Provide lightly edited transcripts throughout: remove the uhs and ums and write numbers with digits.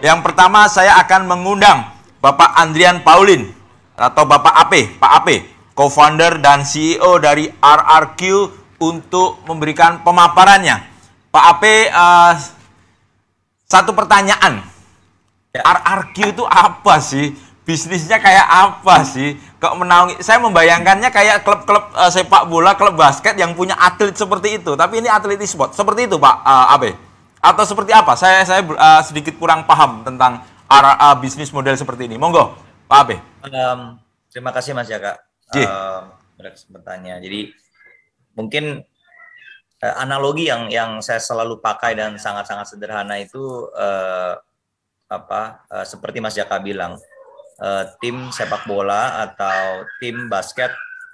Yang pertama saya akan mengundang Bapak Andrian Paulin atau Bapak AP, Pak AP, co-founder dan CEO dari RRQ untuk memberikan pemaparannya. Pak AP, satu pertanyaan. Ya. RRQ itu apa sih? Bisnisnya kayak apa sih? Kok menaungi? Saya membayangkannya kayak klub-klub sepak bola, klub basket yang punya atlet seperti itu. Tapi ini atlet e-sport. Seperti itu, Pak Abe. Atau seperti apa? Saya sedikit kurang paham tentang bisnis model seperti ini. Monggo, Pak Abe. Terima kasih Mas Jaka pada kesempatannya. Jadi mungkin analogi yang saya selalu pakai dan sangat-sangat sederhana itu seperti Mas Jaka bilang, tim sepak bola atau tim basket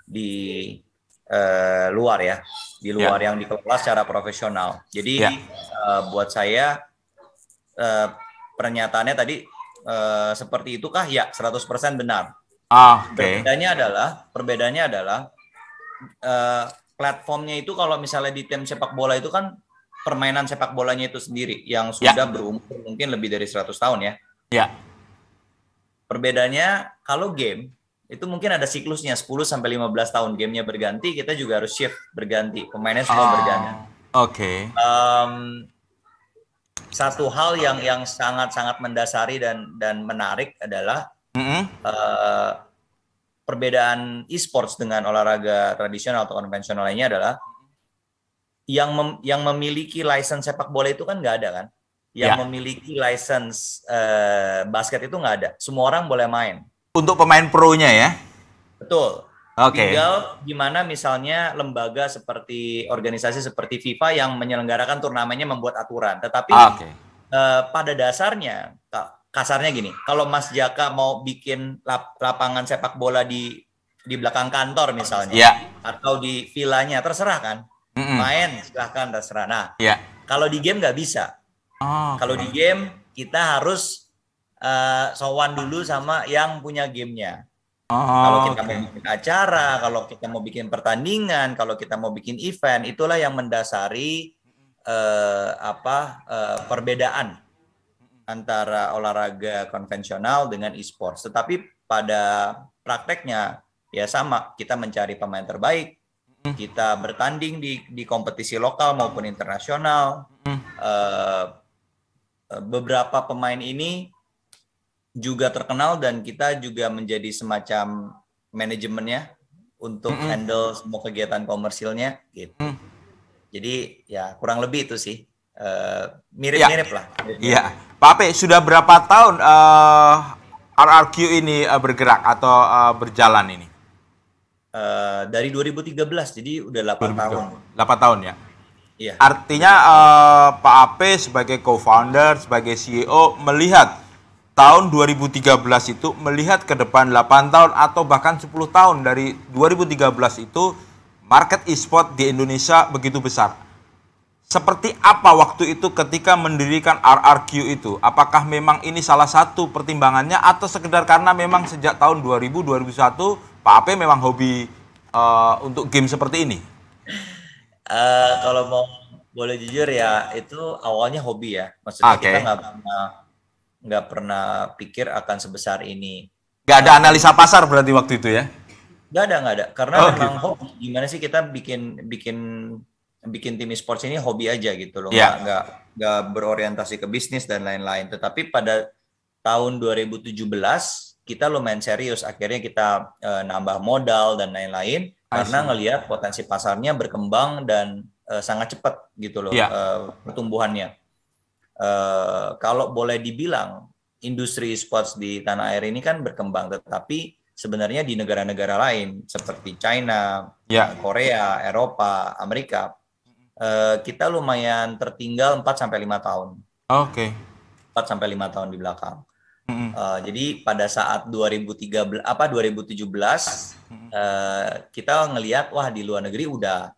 di luar ya, di luar yang dikelola secara profesional. Jadi buat saya pernyataannya tadi seperti itukah? Ya, 100% benar. Perbedaannya adalah platformnya itu kalau misalnya di tim sepak bola itu kan permainan sepak bolanya itu sendiri yang sudah berumur mungkin lebih dari 100 tahun ya. Ya. Perbedaannya kalau game itu mungkin ada siklusnya 10 sampai 15 tahun gamenya berganti, kita juga harus shift berganti, pemainnya semua berganti. Satu hal yang sangat-sangat mendasari dan menarik adalah perbedaan e-sports dengan olahraga tradisional atau konvensional lainnya adalah yang memiliki license sepak bola itu kan nggak ada kan, yang memiliki license basket itu nggak ada. Semua orang boleh main. Untuk pemain pro-nya ya? Betul. Tinggal gimana misalnya lembaga seperti organisasi seperti FIFA yang menyelenggarakan turnamennya membuat aturan. Tetapi pada dasarnya, kasarnya gini, kalau Mas Jaka mau bikin lapangan sepak bola di belakang kantor misalnya, atau di villanya, terserah kan? Main silahkan terserah. Nah, kalau di game nggak bisa. Kalau di game kita harus sowan dulu sama yang punya gamenya. Kalau kita mau bikin acara, kalau kita mau bikin pertandingan, kalau kita mau bikin event, itulah yang mendasari perbedaan antara olahraga konvensional dengan e-sports. Tetapi pada prakteknya ya sama, kita mencari pemain terbaik, kita bertanding di kompetisi lokal maupun internasional. Beberapa pemain ini juga terkenal dan kita juga menjadi semacam manajemennya untuk handle semua kegiatan komersilnya gitu. Jadi ya kurang lebih itu sih, mirip-mirip lah. Iya, Pak Ape, sudah berapa tahun RRQ ini bergerak atau berjalan ini? Dari 2013, jadi udah 8 tahun. 8 tahun ya? Iya. Artinya Pak Ape sebagai co-founder, sebagai CEO melihat tahun 2013 itu, melihat ke depan 8 tahun atau bahkan 10 tahun dari 2013 itu, market e-sport di Indonesia begitu besar. Seperti apa waktu itu ketika mendirikan RRQ itu? Apakah memang ini salah satu pertimbangannya atau sekedar karena memang sejak tahun 2000-2001 Pak Ape memang hobi untuk game seperti ini? Kalau mau boleh jujur ya, itu awalnya hobi ya. Maksudnya kita nggak pernah pikir akan sebesar ini. Nggak ada analisa pasar berarti waktu itu ya? Nggak ada. Karena memang hobi. Gimana sih kita bikin tim e-sports ini hobi aja gitu loh. Nggak berorientasi ke bisnis dan lain-lain. Tetapi pada tahun 2017 kita lumayan serius. Akhirnya kita nambah modal dan lain-lain karena ngelihat potensi pasarnya berkembang dan sangat cepat gitu loh pertumbuhannya. Kalau boleh dibilang industri e-sports di tanah air ini kan berkembang, tetapi sebenarnya di negara-negara lain seperti China, Korea, Eropa, Amerika, kita lumayan tertinggal 4-5 tahun. 4-5 tahun di belakang. Jadi pada saat 2017 kita ngelihat wah di luar negeri udah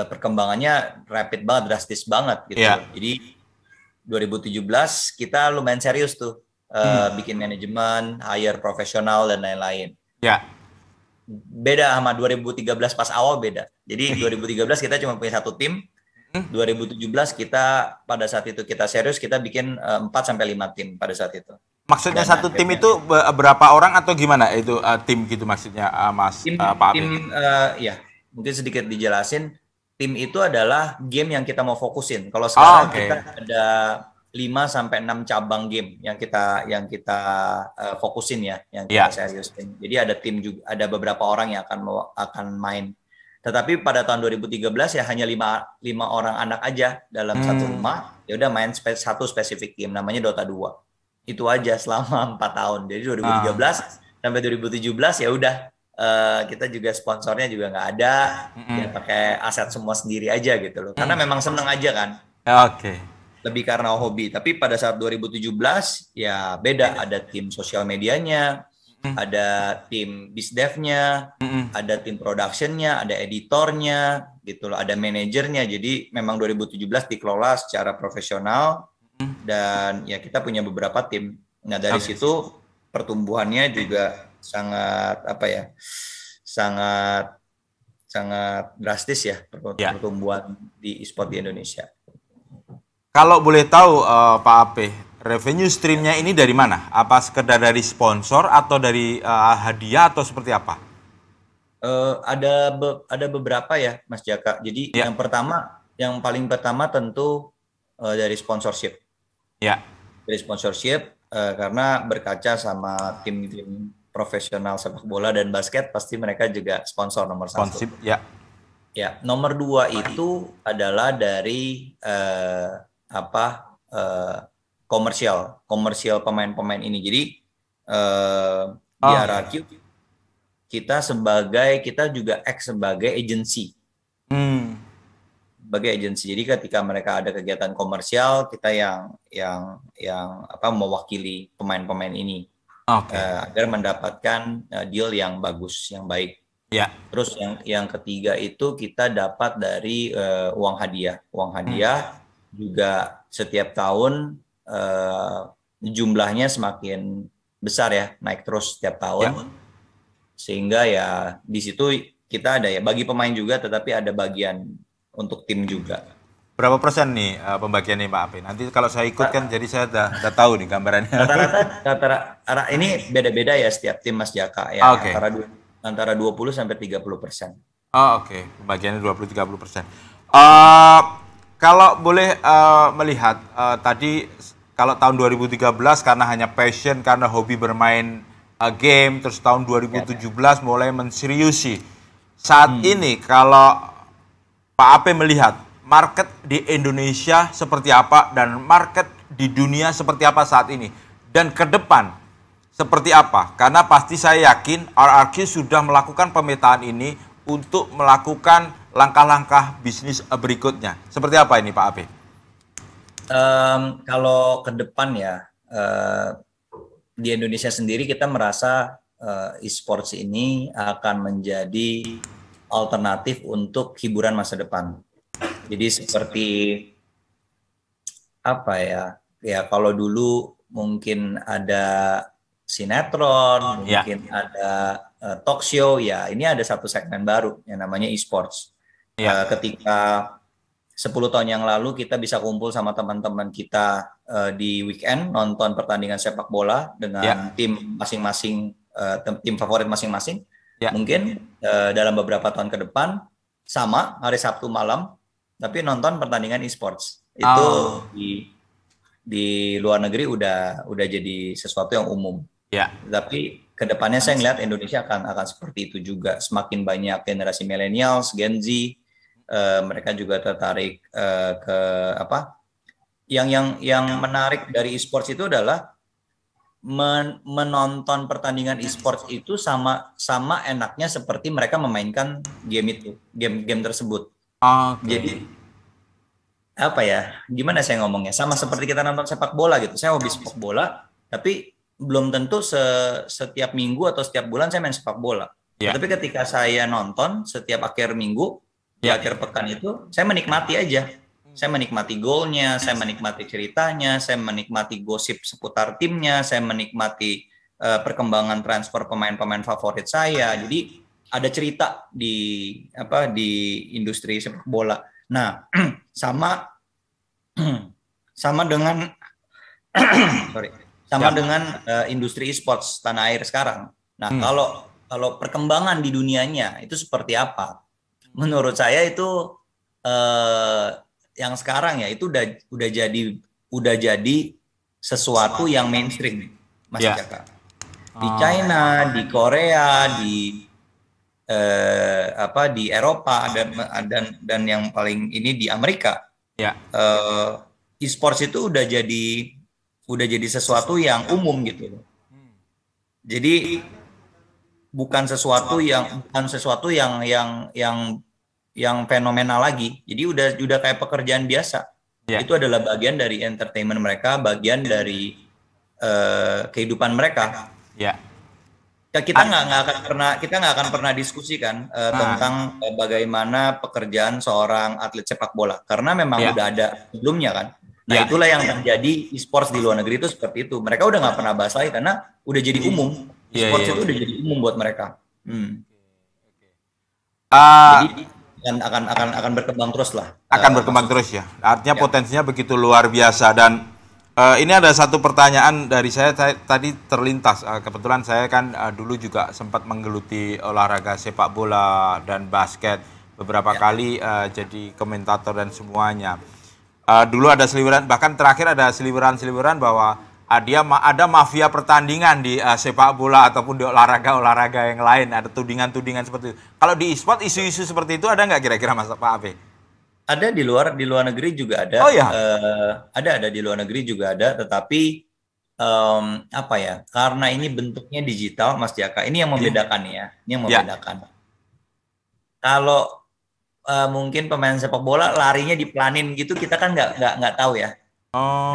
perkembangannya rapid banget, drastis banget gitu. Jadi 2017 kita lumayan serius tuh bikin manajemen, hire profesional dan lain-lain. Beda sama 2013 pas awal beda. Jadi 2013 kita cuma punya satu tim, 2017 kita pada saat itu kita serius, kita bikin 4 sampai 5 tim pada saat itu. Maksudnya dan satu tim itu berapa orang atau gimana itu tim gitu maksudnya Mas Pak Ape? Ya, mungkin sedikit dijelasin. Tim itu adalah game yang kita mau fokusin. Kalau sekarang kita ada 5 sampai 6 cabang game yang kita fokusin ya, yang kita seriusin. Jadi ada tim juga, ada beberapa orang yang akan main. Tetapi pada tahun 2013 ya hanya 5 orang anak aja dalam satu rumah. Ya udah main satu spesifik game namanya Dota 2. Itu aja selama 4 tahun. Jadi 2013 sampai 2017 ya udah kita juga sponsornya juga nggak ada, ya pakai aset semua sendiri aja gitu loh. Karena memang seneng aja kan. Lebih karena hobi. Tapi pada saat 2017 ya beda, ada tim sosial medianya, ada tim bisdevnya, ada tim productionnya, ada editornya gitu loh, ada manajernya. Jadi memang 2017 dikelola secara profesional dan ya kita punya beberapa tim. Nah dari situ pertumbuhannya juga sangat sangat drastis ya pertumbuhan di e-sport di Indonesia. Kalau boleh tahu Pak Ape, revenue streamnya ini dari mana? Apa sekedar dari sponsor atau dari hadiah atau seperti apa? Ada beberapa ya Mas Jaka. Jadi yang paling pertama tentu dari sponsorship. Dari sponsorship karena berkaca sama tim-tim profesional sepak bola dan basket, pasti mereka juga sponsor nomor 1. Nomor 2 itu adalah dari komersial pemain-pemain ini. Jadi di RRQ kita juga sebagai agency. Sebagai agensi. Jadi ketika mereka ada kegiatan komersial, kita yang mewakili pemain-pemain ini agar mendapatkan deal yang bagus, yang baik. Terus yang ketiga itu kita dapat dari uang hadiah. Uang hadiah juga setiap tahun jumlahnya semakin besar ya, naik terus setiap tahun. Sehingga ya di situ kita ada ya bagi pemain juga, tetapi ada bagian untuk tim juga. Berapa persen nih pembagiannya Pak Ape? Nanti kalau saya ikut kan jadi saya udah tahu nih gambarannya. Rata-rata ini beda-beda ya setiap tim Mas Jaka ya. Antara 20 sampai 30%. Pembagiannya 20-30%. Kalau boleh melihat tadi kalau tahun 2013 karena hanya passion, karena hobi bermain game, terus tahun 2017 mulai menseriusi. Saat ini kalau Pak Ape melihat market di Indonesia seperti apa dan market di dunia seperti apa saat ini dan ke depan seperti apa? Karena pasti saya yakin RRQ sudah melakukan pemetaan ini untuk melakukan langkah-langkah bisnis berikutnya. Seperti apa ini Pak Ape? Kalau ke depan ya di Indonesia sendiri kita merasa e-sports ini akan menjadi alternatif untuk hiburan masa depan. Jadi seperti ya kalau dulu mungkin ada sinetron, mungkin ada talk show, ya ini ada satu segmen baru yang namanya e-sports. Ketika 10 tahun yang lalu kita bisa kumpul sama teman-teman kita di weekend nonton pertandingan sepak bola dengan tim masing-masing, tim favorit masing-masing. Mungkin dalam beberapa tahun ke depan sama hari Sabtu malam tapi nonton pertandingan e-sports itu di luar negeri udah jadi sesuatu yang umum. Tapi kedepannya saya ngeliat Indonesia akan seperti itu juga. Semakin banyak generasi millennials, Gen Z, mereka juga tertarik ke yang menarik dari e-sports itu adalah menonton pertandingan e-sports itu sama enaknya seperti mereka memainkan game tersebut. Jadi gimana saya ngomongnya, sama seperti kita nonton sepak bola gitu. Saya hobi sepak bola, tapi belum tentu setiap minggu atau setiap bulan saya main sepak bola. Tapi ketika saya nonton setiap akhir minggu, di akhir pekan itu, saya menikmati aja. Saya menikmati golnya, saya menikmati ceritanya, saya menikmati gosip seputar timnya, saya menikmati perkembangan transfer pemain-pemain favorit saya. Jadi ada cerita di industri sepak bola. Nah, sama sama dengan sama dengan industri e-sports tanah air sekarang. Nah, kalau perkembangan di dunianya itu seperti apa? Menurut saya itu yang sekarang ya itu udah jadi sesuatu yang mainstream, Mas Jaka. Di China, di Korea, di Eropa dan yang paling ini di Amerika. E-sports itu udah jadi sesuatu yang umum gitu. Jadi bukan sesuatu yang fenomenal lagi. Jadi udah kayak pekerjaan biasa. Itu adalah bagian dari entertainment mereka, bagian dari kehidupan mereka. Kita nggak akan pernah diskusikan tentang bagaimana pekerjaan seorang atlet sepak bola karena memang udah ada sebelumnya kan. Nah itulah yang terjadi e-sports di luar negeri itu seperti itu. Mereka udah nggak pernah bahas lagi karena udah jadi umum. E-sports itu udah jadi umum buat mereka. Jadi akan berkembang terus lah. Akan berkembang terus ya. Artinya potensinya begitu luar biasa. Dan ini ada satu pertanyaan dari saya tadi terlintas. Kebetulan saya kan dulu juga sempat menggeluti olahraga sepak bola dan basket beberapa kali jadi komentator dan semuanya. Dulu ada seliweran, bahkan terakhir ada seliweran bahwa ada mafia pertandingan di sepak bola ataupun di olahraga yang lain. Ada tudingan-tudingan seperti itu. Kalau di e-sport isu-isu seperti itu ada nggak kira-kira Mas Pak Ape? Ada di luar negeri juga ada. Oh ya. Ada di luar negeri juga ada. Tetapi karena ini bentuknya digital, Mas Jaka. Ini yang membedakan ya. Ini yang membedakan. Kalau mungkin pemain sepak bola larinya diplanin gitu, kita kan nggak tahu ya.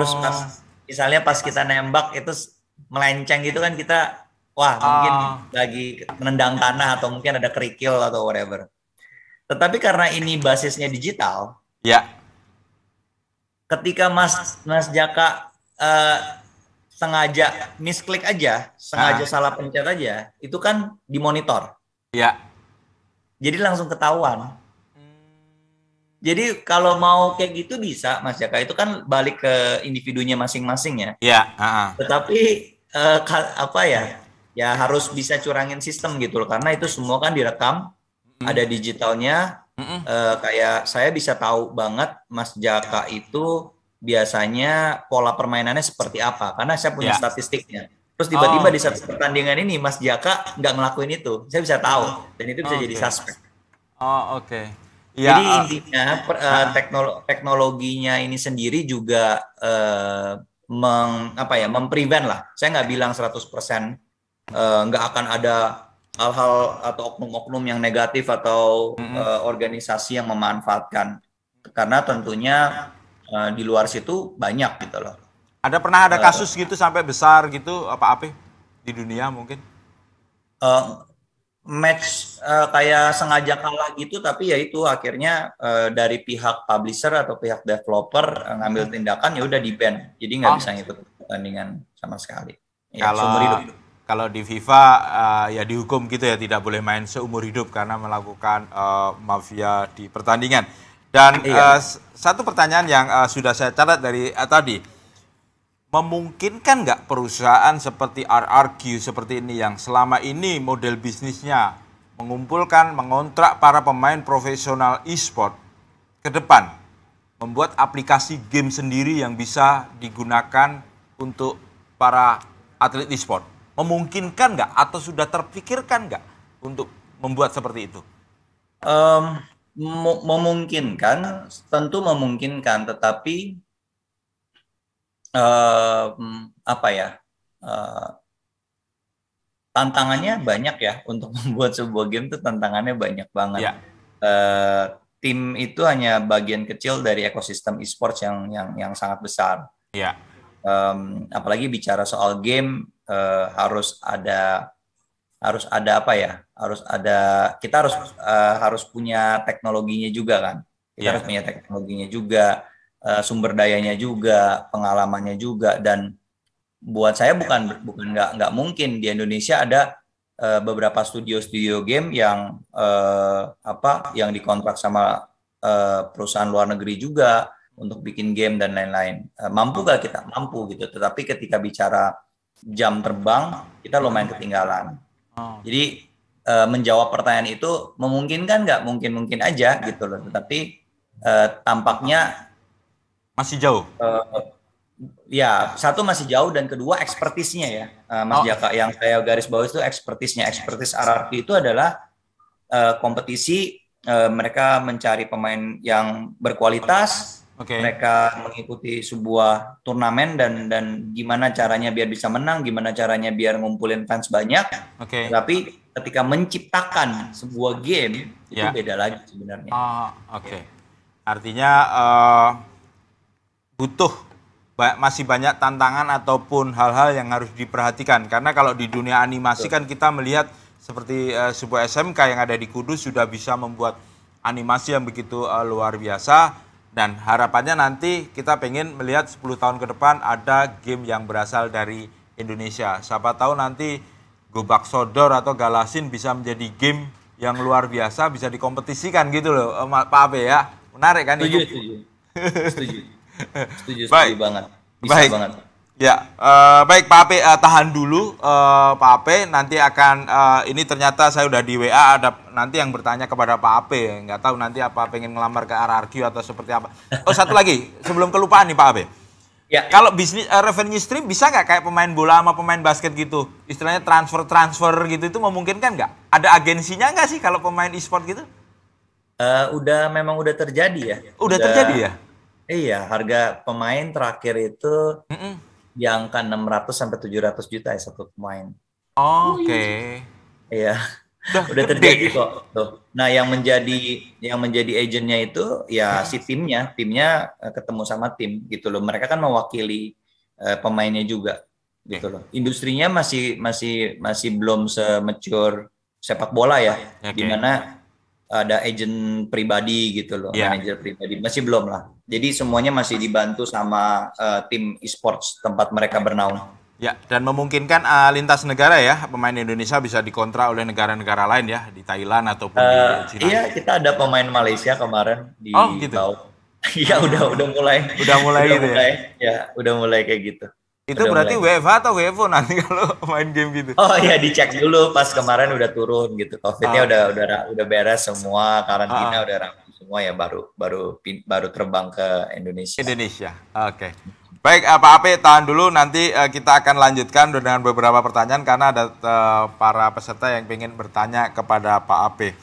Terus misalnya pas kita nembak itu melenceng gitu kan kita, mungkin lagi menendang tanah atau mungkin ada kerikil atau whatever. Tetapi karena ini basisnya digital, ketika Mas Jaka sengaja misklik aja, sengaja salah pencet aja, itu kan dimonitor. Jadi langsung ketahuan. Jadi kalau mau kayak gitu bisa, Mas Jaka, itu kan balik ke individunya masing-masing ya. Tetapi ya harus bisa curangin sistem gitu loh, karena itu semua kan direkam, ada digitalnya. Kayak saya bisa tahu banget Mas Jaka itu biasanya pola permainannya seperti apa, karena saya punya statistiknya. Terus tiba-tiba di satu pertandingan ini Mas Jaka nggak ngelakuin itu, saya bisa tahu dan itu bisa jadi suspek. Jadi intinya teknologinya ini sendiri juga memprevent lah. Saya nggak bilang 100% nggak akan ada hal-hal atau oknum-oknum yang negatif atau organisasi yang memanfaatkan. Karena tentunya di luar situ banyak gitu loh. Pernah ada kasus gitu sampai besar gitu apa di dunia mungkin? Match kayak sengaja kalah gitu, tapi ya itu akhirnya dari pihak publisher atau pihak developer ngambil tindakan, ya udah di ban, jadi nggak bisa ngikut pertandingan sama sekali. Kalau di FIFA ya dihukum gitu ya, tidak boleh main seumur hidup karena melakukan mafia di pertandingan. Dan satu pertanyaan yang sudah saya catat dari tadi, memungkinkan nggak perusahaan seperti RRQ seperti ini yang selama ini model bisnisnya mengontrak para pemain profesional e-sport ke depan membuat aplikasi game sendiri yang bisa digunakan untuk para atlet e-sport? Memungkinkan nggak atau sudah terpikirkan nggak untuk membuat seperti itu? Memungkinkan, tentu memungkinkan, tetapi tantangannya banyak ya. Untuk membuat sebuah game itu tantangannya banyak banget. Tim itu hanya bagian kecil dari ekosistem e-sports yang sangat besar. Apalagi bicara soal game, kita harus punya teknologinya juga kan. Harus punya teknologinya juga, sumber dayanya juga, pengalamannya juga. Dan buat saya bukan nggak mungkin di Indonesia ada beberapa studio game yang dikontrak sama perusahaan luar negeri juga untuk bikin game dan lain-lain. Mampu gak kita? Mampu gitu. Tetapi ketika bicara jam terbang, kita lumayan ketinggalan. Jadi menjawab pertanyaan itu memungkinkan nggak? Mungkin-mungkin aja gitu loh. Tetapi tampaknya masih jauh. Ya, satu masih jauh dan kedua ekspertisnya ya, Mas Jaka. Yang saya garis bawah itu ekspertisnya. Ekspertis RRQ itu adalah kompetisi. Mereka mencari pemain yang berkualitas. Mereka mengikuti sebuah turnamen dan gimana caranya biar bisa menang, gimana caranya biar ngumpulin fans banyak. Tapi ketika menciptakan sebuah game itu beda lagi sebenarnya. Artinya butuh masih banyak tantangan ataupun hal-hal yang harus diperhatikan. Karena kalau di dunia animasi kan kita melihat seperti sebuah SMK yang ada di Kudus sudah bisa membuat animasi yang begitu luar biasa. Dan harapannya nanti kita pengen melihat 10 tahun ke depan ada game yang berasal dari Indonesia. Siapa tahu nanti Gobak Sodor atau Galasin bisa menjadi game yang luar biasa, bisa dikompetisikan gitu loh Pak Ape ya. Menarik kan itu? Setuju banget. Bisa banget. Ya, baik Pak Ape, tahan dulu Pak Ape, nanti akan ini ternyata saya udah di WA, ada nanti yang bertanya kepada Pak Ape, nggak tahu nanti apa pengen ngelamar ke RRQ atau seperti apa. Oh satu lagi, sebelum kelupaan nih Pak Ape. Ya. Kalau bisnis revenue stream bisa nggak kayak pemain bola sama pemain basket gitu, istilahnya transfer gitu, itu memungkinkan nggak? Ada agensinya nggak sih kalau pemain e-sport gitu? Memang udah terjadi ya. Udah terjadi ya? Iya, harga pemain terakhir itu di angka 600 sampai 700 juta ya satu pemain. Iya. Udah terjadi kok. Tuh. Nah, yang menjadi agennya itu ya si timnya ketemu sama tim gitu loh. Mereka kan mewakili pemainnya juga gitu loh. Industrinya masih belum se-mature sepak bola ya. Di mana ada agent pribadi gitu loh, manajer pribadi. Masih belum lah. Jadi semuanya masih dibantu sama tim e-sports tempat mereka bernaung. Ya, dan memungkinkan lintas negara ya, pemain Indonesia bisa dikontrak oleh negara-negara lain ya, di Thailand ataupun di China. Iya, kita ada pemain Malaysia kemarin di laut. Iya, udah mulai. Udah mulai gitu ya? Ya, udah mulai kayak gitu. Itu udah berarti WFH atau WFO nanti kalau main game gitu? Oh iya, dicek dulu pas kemarin udah turun gitu. Covid-nya udah beres semua, karantina udah rampung semua ya, baru terbang ke Indonesia. Oke. Baik, Pak Ape tahan dulu, nanti kita akan lanjutkan dengan beberapa pertanyaan karena ada para peserta yang ingin bertanya kepada Pak Ape.